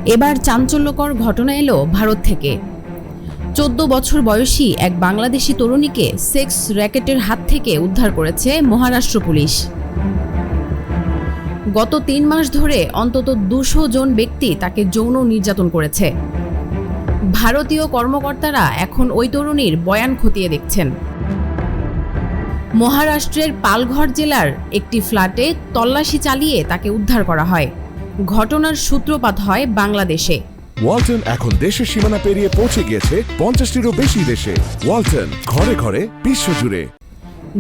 এবার চাঞ্চল্যকর ঘটনা এলো ভারত থেকে। 14 বছর বয়সী এক বাংলাদেশি তরুণীকে সেক্স র্যাকেটের হাত থেকে উদ্ধার করেছে মহারাষ্ট্র পুলিশ। গত 3 মাস ধরে অন্তত 200 জন ব্যক্তি তাকে যৌন নির্যাতন করেছে। ভারতীয় কর্মকর্তারা এখন ওই তরুণীর বয়ান খতিয়ে দেখছেন। মহারাষ্ট্রের পালঘর জেলার একটি ফ্ল্যাটে তল্লাশি চালিয়ে তাকে উদ্ধার করা হয়। ঘটনার সূত্রপাত হয় বাংলাদেশে। ওয়ালটন এখন দেশের সীমানা পেরিয়ে পৌঁছে গিয়েছে 50টিরও বেশি দেশে। ওয়ালটন, ঘরে ঘরে, বিশ্বজুড়ে।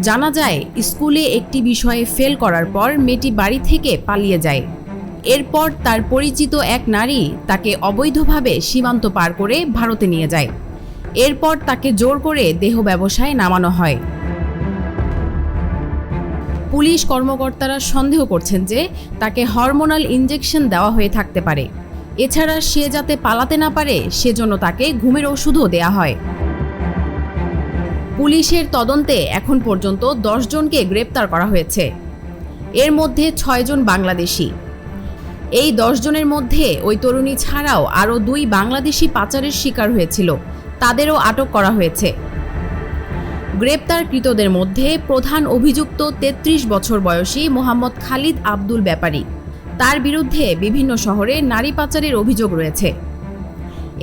জানা যায়, স্কুলে একটি বিষয়ে ফেল করার পর মেয়েটি বাড়ি থেকে পালিয়ে যায়। এরপর তার পরিচিত এক নারী তাকে অবৈধভাবে সীমান্ত পার করে ভারতে নিয়ে যায়। এরপর তাকে জোর করে দেহ ব্যবসায় নামানো হয়। পুলিশ কর্মকর্তারা সন্দেহ করছেন যে তাকে হরমোনাল ইনজেকশন দেওয়া হয়ে থাকতে পারে। এছাড়া সে যাতে পালাতে না পারে সেজন্য তাকে ঘুমের ওষুধও দেয়া হয়। পুলিশের তদন্তে এখন পর্যন্ত 10 জনকে গ্রেপ্তার করা হয়েছে। এর মধ্যে 6 জন বাংলাদেশি। এই 10 জনের মধ্যে ওই তরুণী ছাড়াও আরও 2 বাংলাদেশি পাচারের শিকার হয়েছিল, তাদেরও আটক করা হয়েছে। গ্রেপ্তারকৃতদের মধ্যে প্রধান অভিযুক্ত 33 বছর বয়সী মোহাম্মদ খালিদ আব্দুল ব্যাপারী। তার বিরুদ্ধে বিভিন্ন শহরে নারী পাচারের অভিযোগ রয়েছে।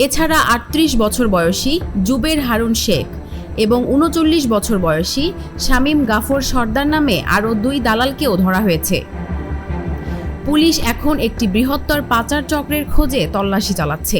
এছাড়া 38 বছর বয়সী জুবের হারুন শেখ এবং 39 বছর বয়সী শামীম গাফর সর্দার নামে আরও 2 দালালকেও ধরা হয়েছে। পুলিশ এখন একটি বৃহত্তর পাচার চক্রের খোঁজে তল্লাশি চালাচ্ছে।